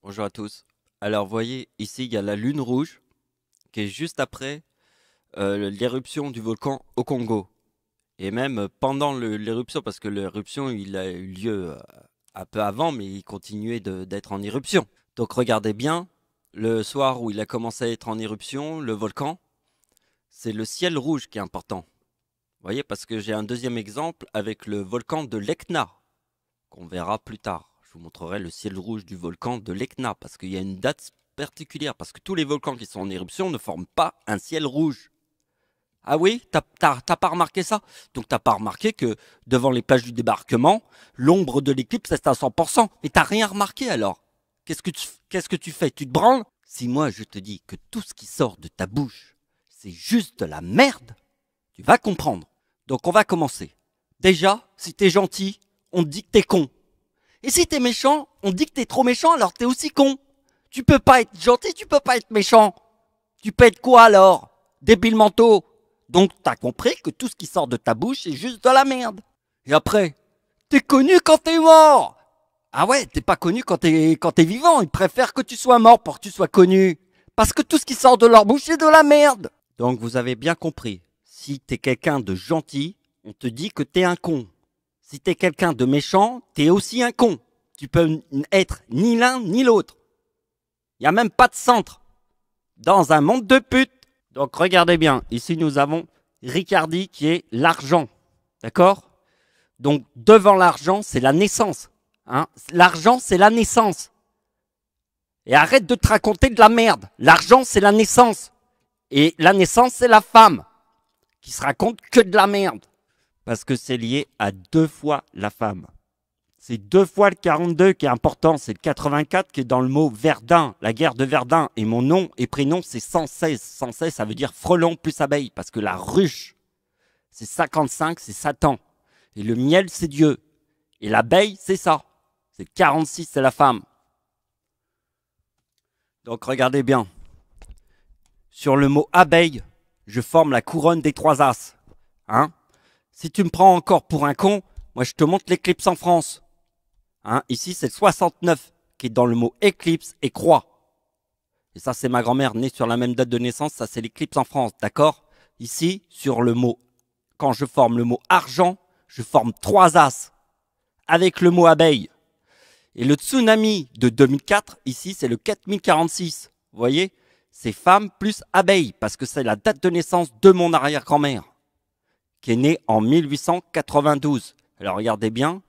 Bonjour à tous. Alors, vous voyez, ici, il y a la lune rouge qui est juste après l'éruption du volcan au Congo. Et même pendant l'éruption, parce que l'éruption, il a eu lieu un peu avant, mais il continuait d'être en éruption. Donc, regardez bien, le soir où il a commencé à être en éruption, le volcan, c'est le ciel rouge qui est important. Vous voyez, parce que j'ai un deuxième exemple avec le volcan de l'Etna, qu'on verra plus tard. Je vous montrerai le ciel rouge du volcan de l'Etna, parce qu'il y a une date particulière, parce que tous les volcans qui sont en éruption ne forment pas un ciel rouge. Ah oui, t'as pas remarqué ça? Donc t'as pas remarqué que devant les plages du débarquement, l'ombre de l'éclipse est à 100%. Mais t'as rien remarqué alors? Qu'est-ce que tu fais? Tu te branles? Si moi je te dis que tout ce qui sort de ta bouche, c'est juste de la merde, tu vas comprendre. Donc on va commencer. Déjà, si t'es gentil, on te dit que t'es con. Et si t'es méchant, on te dit que t'es trop méchant, alors t'es aussi con. Tu peux pas être gentil, tu peux pas être méchant. Tu peux être quoi alors? Débile mentaux. Donc t'as compris que tout ce qui sort de ta bouche, c'est juste de la merde. Et après, t'es connu quand t'es mort. Ah ouais, t'es pas connu quand t'es vivant. Ils préfèrent que tu sois mort pour que tu sois connu. Parce que tout ce qui sort de leur bouche, c'est de la merde. Donc vous avez bien compris. Si t'es quelqu'un de gentil, on te dit que t'es un con. Si t'es quelqu'un de méchant, t'es aussi un con. Tu peux être ni l'un ni l'autre. Il n'y a même pas de centre. Dans un monde de putes. Donc regardez bien, ici nous avons Ricardi qui est l'argent. D'accord? Donc devant l'argent, c'est la naissance. Hein, l'argent, c'est la naissance. Et arrête de te raconter de la merde. L'argent, c'est la naissance. Et la naissance, c'est la femme. Qui se raconte que de la merde. Parce que c'est lié à deux fois la femme. C'est deux fois le 42 qui est important. C'est le 84 qui est dans le mot Verdun, la guerre de Verdun. Et mon nom et prénom, c'est 116. 116, ça veut dire frelon plus abeille. Parce que la ruche, c'est 55, c'est Satan. Et le miel, c'est Dieu. Et l'abeille, c'est ça. C'est 46, c'est la femme. Donc regardez bien. Sur le mot abeille, je forme la couronne des trois as. Hein? Si tu me prends encore pour un con, moi je te montre l'éclipse en France. Hein? Ici, c'est le 69 qui est dans le mot éclipse et croix. Et ça, c'est ma grand-mère née sur la même date de naissance. Ça, c'est l'éclipse en France, d'accord? Ici, sur le mot, quand je forme le mot argent, je forme trois as avec le mot abeille. Et le tsunami de 2004, ici, c'est le 4046. Vous voyez? C'est femme plus abeille, parce que c'est la date de naissance de mon arrière-grand-mère, qui est née en 1892. Alors regardez bien,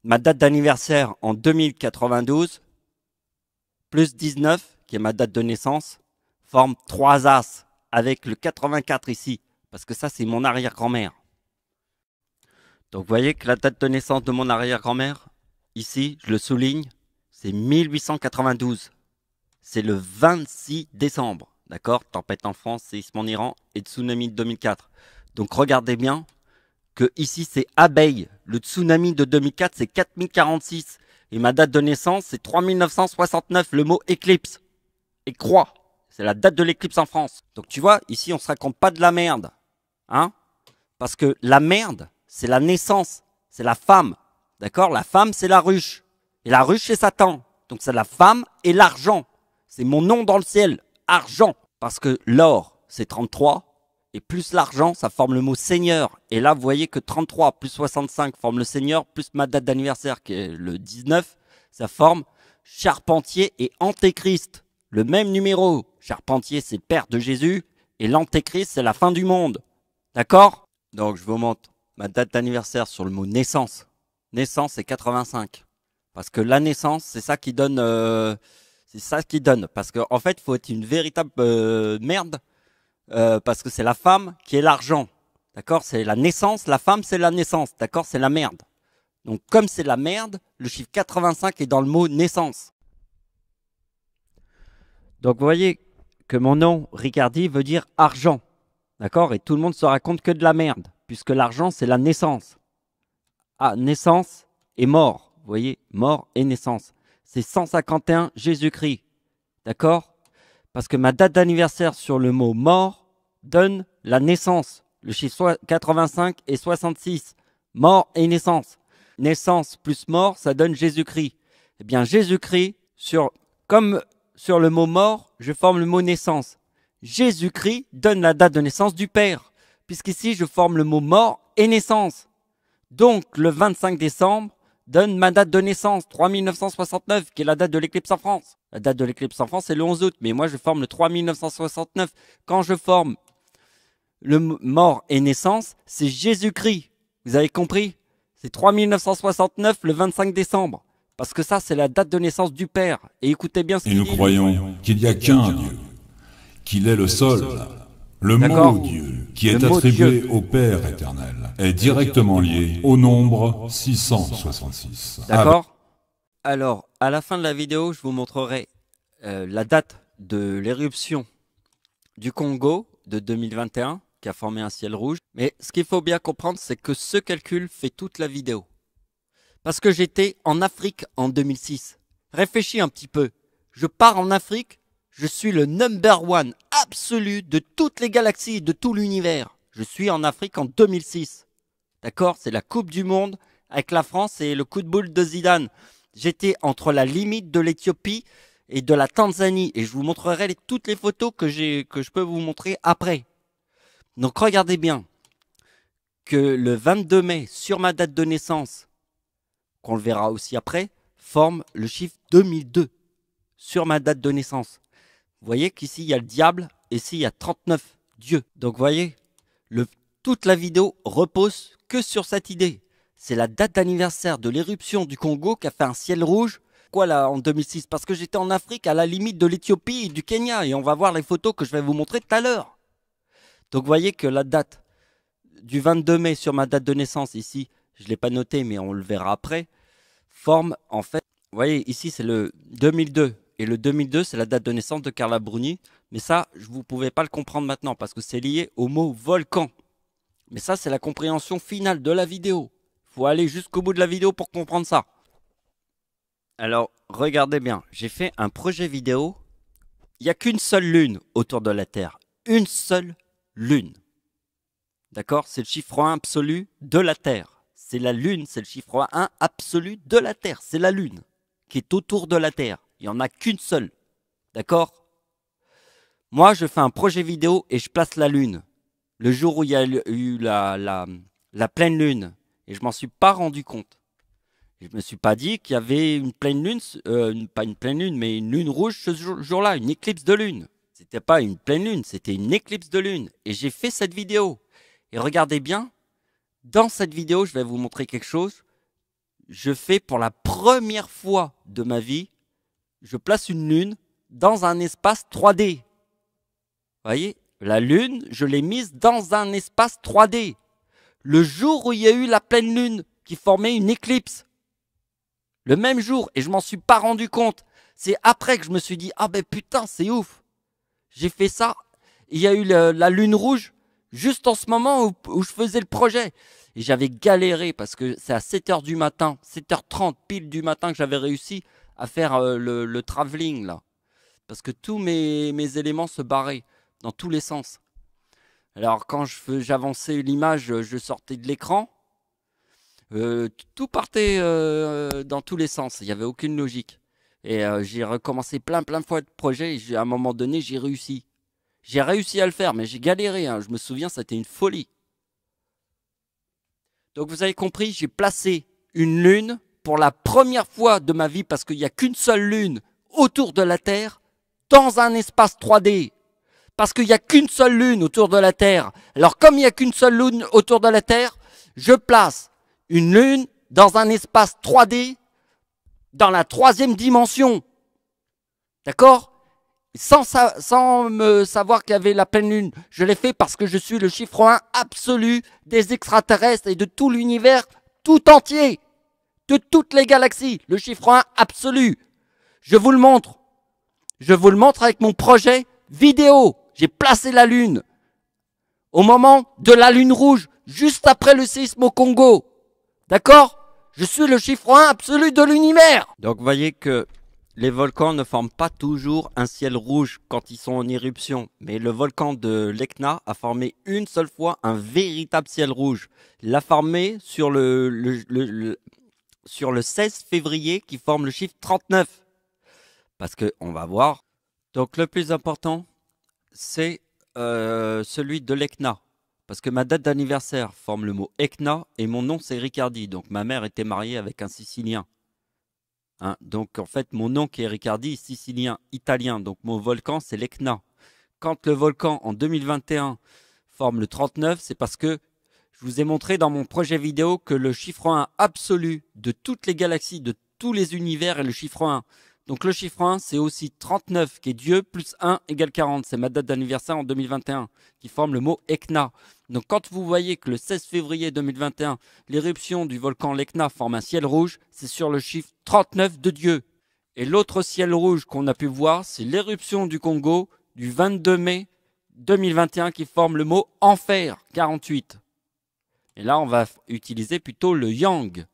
ma date d'anniversaire en 2092, plus 19, qui est ma date de naissance, forme 3 as, avec le 84 ici, parce que ça c'est mon arrière-grand-mère. Donc vous voyez que la date de naissance de mon arrière-grand-mère, ici, je le souligne, c'est 1892. C'est le 26 décembre, d'accord? Tempête en France, séisme en Iran et tsunami de 2004. Donc regardez bien que ici c'est abeille. Le tsunami de 2004 c'est 4046 et ma date de naissance c'est 3969. Le mot éclipse et croix, c'est la date de l'éclipse en France. Donc tu vois, ici on se raconte pas de la merde, hein? Parce que la merde, c'est la naissance, c'est la femme, d'accord? La femme c'est la ruche et la ruche c'est Satan. Donc c'est la femme et l'argent. C'est mon nom dans le ciel, argent. Parce que l'or, c'est 33, et plus l'argent, ça forme le mot Seigneur. Et là, vous voyez que 33 plus 65 forme le Seigneur, plus ma date d'anniversaire qui est le 19, ça forme Charpentier et Antéchrist. Le même numéro. Charpentier, c'est le père de Jésus, et l'Antéchrist, c'est la fin du monde. D'accord? Donc, je vous montre ma date d'anniversaire sur le mot naissance. Naissance, c'est 85. Parce que la naissance, c'est ça qui donne... c'est ça qui donne. Parce qu'en en fait, il faut être une véritable merde. Parce que c'est la femme qui est l'argent. D'accord? C'est la naissance. La femme, c'est la naissance. D'accord? C'est la merde. Donc, comme c'est la merde, le chiffre 85 est dans le mot naissance. Donc, vous voyez que mon nom, Ricardi, veut dire argent. D'accord? Et tout le monde se raconte que de la merde. Puisque l'argent, c'est la naissance. Ah, naissance et mort. Vous voyez? Mort et naissance. C'est 151 Jésus-Christ. D'accord? Parce que ma date d'anniversaire sur le mot mort donne la naissance. Le chiffre 85 et 66. Mort et naissance. Naissance plus mort, ça donne Jésus-Christ. Eh bien, Jésus-Christ, Comme sur le mot mort, je forme le mot naissance. Jésus-Christ donne la date de naissance du Père, puisqu'ici je forme le mot mort et naissance. Donc le 25 décembre donne ma date de naissance, 3969, qui est la date de l'éclipse en France. La date de l'éclipse en France, c'est le 11 août, mais moi je forme le 3969. Quand je forme le mort et naissance, c'est Jésus-Christ. Vous avez compris? C'est 3969 le 25 décembre. Parce que ça, c'est la date de naissance du Père. Et écoutez bien ce qu'il dit. Et nous croyons qu'il n'y a qu'un Dieu, qu'il est le seul, le mot Dieu, qui est attribué au Père éternel, est directement lié au nombre 666. D'accord? Alors, à la fin de la vidéo, je vous montrerai la date de l'éruption du Congo de 2021, qui a formé un ciel rouge. Mais ce qu'il faut bien comprendre, c'est que ce calcul fait toute la vidéo. Parce que j'étais en Afrique en 2006. Réfléchis un petit peu. Je pars en Afrique, je suis le number one absolu de toutes les galaxies, de tout l'univers. Je suis en Afrique en 2006. D'accord? C'est la Coupe du Monde avec la France et le coup de boule de Zidane. J'étais entre la limite de l'Éthiopie et de la Tanzanie. Et je vous montrerai toutes les photos que je peux vous montrer après. Donc regardez bien que le 22 mai, sur ma date de naissance, qu'on le verra aussi après, forme le chiffre 2002 sur ma date de naissance. Vous voyez qu'ici il y a le diable et ici il y a 39 dieux. Donc vous voyez, toute la vidéo repose que sur cette idée. C'est la date d'anniversaire de l'éruption du Congo qui a fait un ciel rouge. Quoi là en 2006? Parce que j'étais en Afrique à la limite de l'Éthiopie et du Kenya et on va voir les photos que je vais vous montrer tout à l'heure. Donc vous voyez que la date du 22 mai sur ma date de naissance ici, je ne l'ai pas noté mais on le verra après, forme en fait, vous voyez ici c'est le 2002 et le 2002 c'est la date de naissance de Carla Bruni, mais ça vous ne pouvez pas le comprendre maintenant parce que c'est lié au mot volcan. Mais ça c'est la compréhension finale de la vidéo. Il faut aller jusqu'au bout de la vidéo pour comprendre ça. Alors regardez bien, j'ai fait un projet vidéo, il n'y a qu'une seule lune autour de la Terre, une seule lune. D'accord? C'est le chiffre 1 absolu de la Terre. C'est la Lune, c'est le chiffre 1 absolu de la Terre. C'est la Lune qui est autour de la Terre. Il n'y en a qu'une seule. D'accord? Moi, je fais un projet vidéo et je place la Lune. Le jour où il y a eu la pleine Lune. Et je m'en suis pas rendu compte. Je me suis pas dit qu'il y avait une pleine Lune, pas une pleine Lune, mais une Lune rouge ce jour-là, une éclipse de Lune. C'était pas une pleine Lune, c'était une éclipse de Lune. Et j'ai fait cette vidéo. Et regardez bien. Dans cette vidéo, je vais vous montrer quelque chose. Je fais pour la première fois de ma vie, je place une lune dans un espace 3D. Vous voyez, la lune, je l'ai mise dans un espace 3D. Le jour où il y a eu la pleine lune qui formait une éclipse. Le même jour, et je m'en suis pas rendu compte. C'est après que je me suis dit, ah ben putain, c'est ouf. J'ai fait ça, il y a eu la lune rouge. Juste en ce moment où je faisais le projet. Et j'avais galéré parce que c'est à 7h du matin, 7h30 pile du matin que j'avais réussi à faire le travelling là. Parce que tous mes éléments se barraient dans tous les sens. Alors quand j'avançais l'image, je sortais de l'écran. Tout partait dans tous les sens. Il n'y avait aucune logique. Et j'ai recommencé plein de fois de projet. Et à un moment donné, j'ai réussi. J'ai réussi à le faire, mais j'ai galéré. Hein. Je me souviens, c'était une folie. Donc vous avez compris, j'ai placé une lune pour la première fois de ma vie, parce qu'il n'y a qu'une seule lune autour de la Terre, dans un espace 3D. Parce qu'il n'y a qu'une seule lune autour de la Terre. Alors comme il n'y a qu'une seule lune autour de la Terre, je place une lune dans un espace 3D, dans la 3e dimension. D'accord ? Sans me savoir qu'il y avait la pleine lune. Je l'ai fait parce que je suis le chiffre 1 absolu des extraterrestres et de tout l'univers tout entier. De toutes les galaxies. Le chiffre 1 absolu. Je vous le montre. Je vous le montre avec mon projet vidéo. J'ai placé la lune au moment de la lune rouge, juste après le séisme au Congo. D'accord ? Je suis le chiffre 1 absolu de l'univers. Donc vous voyez que les volcans ne forment pas toujours un ciel rouge quand ils sont en éruption. Mais le volcan de l'Etna a formé une seule fois un véritable ciel rouge. Il l'a formé sur le 16 février qui forme le chiffre 39. parce qu'on va voir. Donc le plus important, c'est celui de l'ECNA. Parce que ma date d'anniversaire forme le mot ECNA et mon nom c'est Ricardi. Donc ma mère était mariée avec un Sicilien. Hein, donc en fait mon nom qui est Ricardi est sicilien, italien. Donc mon volcan c'est l'ECNA. Quand le volcan en 2021 forme le 39, c'est parce que je vous ai montré dans mon projet vidéo que le chiffre 1 absolu de toutes les galaxies, de tous les univers est le chiffre 1. Donc le chiffre 1, c'est aussi 39 qui est Dieu, plus 1 égale 40. C'est ma date d'anniversaire en 2021 qui forme le mot ECNA. Donc quand vous voyez que le 16 février 2021, l'éruption du volcan l'ECNA forme un ciel rouge, c'est sur le chiffre 39 de Dieu. Et l'autre ciel rouge qu'on a pu voir, c'est l'éruption du Congo du 22 mai 2021 qui forme le mot enfer, 48. Et là, on va utiliser plutôt le yang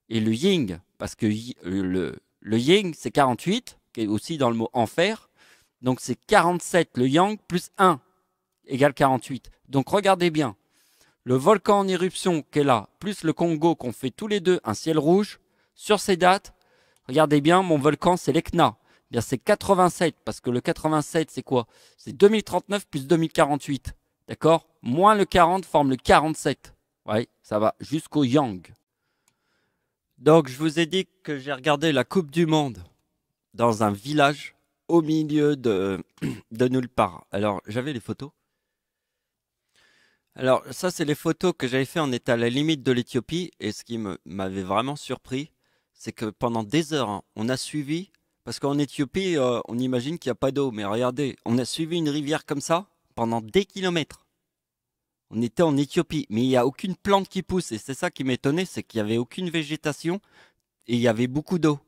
et le yin, parce que le yin, c'est 48, qui est aussi dans le mot enfer. Donc, c'est 47, le yang, plus 1, égale 48. Donc, regardez bien. Le volcan en éruption qui est là, plus le Congo qu'on fait tous les deux un ciel rouge, sur ces dates, regardez bien, mon volcan, c'est l'ECNA. Bien, c'est 87, parce que le 87, c'est quoi? C'est 2039 plus 2048. D'accord? Moins le 40 forme le 47. Oui, ça va jusqu'au yang. Donc, je vous ai dit que j'ai regardé la Coupe du Monde dans un village au milieu de nulle part. Alors, j'avais les photos. Alors, ça, c'est les photos que j'avais fait. On était à la limite de l'Éthiopie. Et ce qui m'avait vraiment surpris, c'est que pendant des heures, hein, on a suivi. Parce qu'en Éthiopie, on imagine qu'il n'y a pas d'eau. Mais regardez, on a suivi une rivière comme ça pendant des kilomètres. On était en Éthiopie, mais il n'y a aucune plante qui pousse. Et c'est ça qui m'étonnait, c'est qu'il n'y avait aucune végétation et il y avait beaucoup d'eau.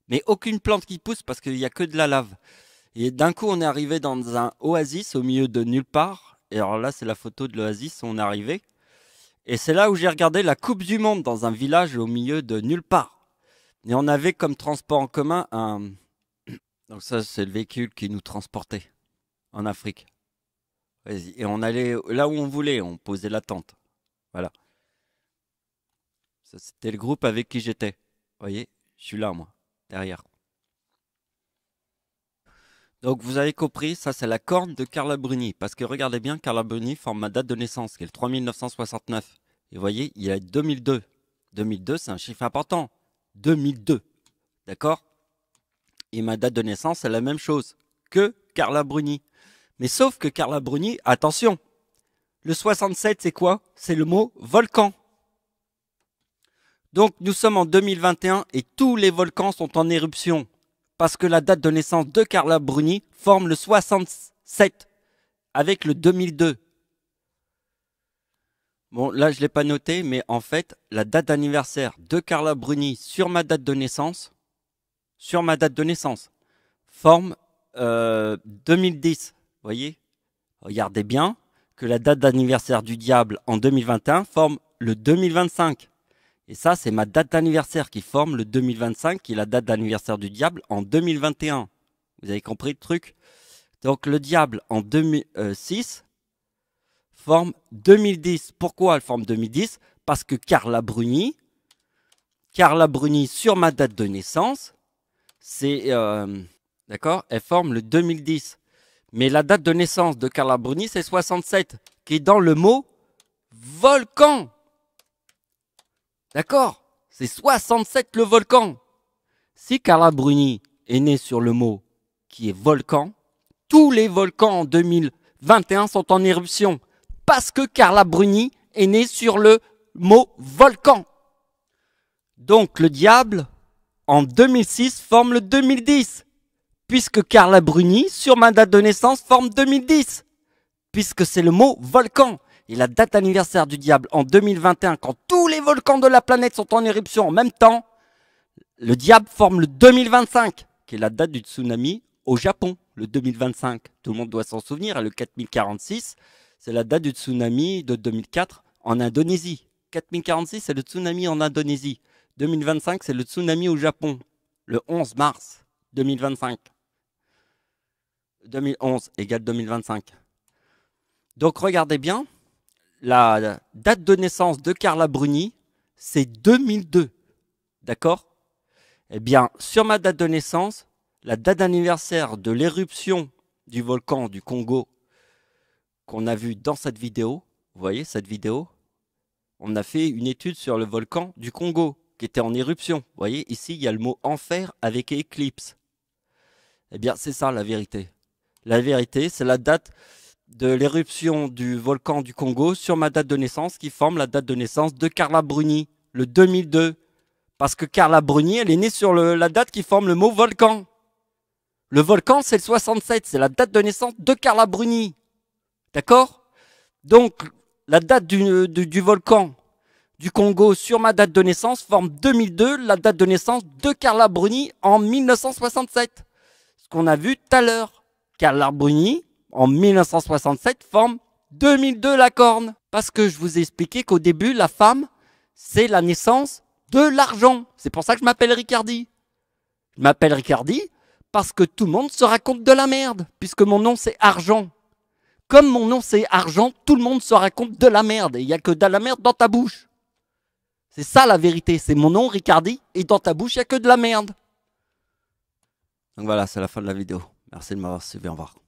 Mais aucune plante qui pousse parce qu'il n'y a que de la lave. Et d'un coup, on est arrivé dans un oasis au milieu de nulle part. Et alors là, c'est la photo de l'oasis où on est arrivé. Et c'est là où j'ai regardé la Coupe du Monde dans un village au milieu de nulle part. Et on avait comme transport en commun un... Donc ça, c'est le véhicule qui nous transportait en Afrique. Et on allait là où on voulait, on posait la tente. Voilà. Ça, c'était le groupe avec qui j'étais. Vous voyez, je suis là, moi, derrière. Donc vous avez compris, ça c'est la corne de Carla Bruni. Parce que regardez bien, Carla Bruni forme ma date de naissance, qui est le 3969. Et vous voyez, il y a 2002. 2002, c'est un chiffre important. 2002. D'accord? Et ma date de naissance, c'est la même chose que Carla Bruni. Mais sauf que Carla Bruni, attention, le 67 c'est quoi? C'est le mot volcan. Donc nous sommes en 2021 et tous les volcans sont en éruption. Parce que la date de naissance de Carla Bruni forme le 67 avec le 2002. Bon, là je ne l'ai pas noté, mais en fait, la date d'anniversaire de Carla Bruni sur ma date de naissance, forme 2010. Vous voyez? Regardez bien que la date d'anniversaire du diable en 2021 forme le 2025. Et ça, c'est ma date d'anniversaire qui forme le 2025, qui est la date d'anniversaire du diable en 2021. Vous avez compris le truc? Donc le diable en 2006 forme 2010. Pourquoi elle forme 2010? Parce que Carla Bruni sur ma date de naissance, c'est... d'accord? Elle forme le 2010. Mais la date de naissance de Carla Bruni, c'est 67, qui est dans le mot volcan. D'accord? C'est 67 le volcan. Si Carla Bruni est née sur le mot qui est volcan, tous les volcans en 2021 sont en éruption. Parce que Carla Bruni est née sur le mot volcan. Donc le diable, en 2006, forme le 2010. Puisque Carla Bruni, sur ma date de naissance, forme 2010. Puisque c'est le mot volcan. Et la date anniversaire du diable en 2021, quand tous les volcans de la planète sont en éruption en même temps, le diable forme le 2025, qui est la date du tsunami au Japon, le 2025. Tout le monde doit s'en souvenir, le 4046, c'est la date du tsunami de 2004 en Indonésie. 4046, c'est le tsunami en Indonésie. 2025, c'est le tsunami au Japon, le 11 mars 2025. 2011 égale 2025. Donc regardez bien, la date de naissance de Carla Bruni, c'est 2002. D'accord? Eh bien, sur ma date de naissance, la date d'anniversaire de l'éruption du volcan du Congo qu'on a vu dans cette vidéo, vous voyez cette vidéo, on a fait une étude sur le volcan du Congo qui était en éruption. Vous voyez, ici, il y a le mot enfer avec éclipse. Eh bien, c'est ça la vérité. La vérité, c'est la date de l'éruption du volcan du Congo sur ma date de naissance qui forme la date de naissance de Carla Bruni, le 2002. Parce que Carla Bruni, elle est née sur la date qui forme le mot volcan. Le volcan, c'est le 67, c'est la date de naissance de Carla Bruni. D'accord? Donc, la date du volcan du Congo sur ma date de naissance forme 2002, la date de naissance de Carla Bruni en 1967. Ce qu'on a vu tout à l'heure. Carla Bruni, en 1967, forme 2002 la corne. Parce que je vous ai expliqué qu'au début, la femme, c'est la naissance de l'argent. C'est pour ça que je m'appelle Ricardi. Je m'appelle Ricardi parce que tout le monde se raconte de la merde, puisque mon nom c'est Argent. Comme mon nom c'est Argent, tout le monde se raconte de la merde. Et il n'y a que de la merde dans ta bouche. C'est ça la vérité, c'est mon nom Ricardi, et dans ta bouche, il n'y a que de la merde. Donc voilà, c'est la fin de la vidéo. Merci de m'avoir suivi, au revoir.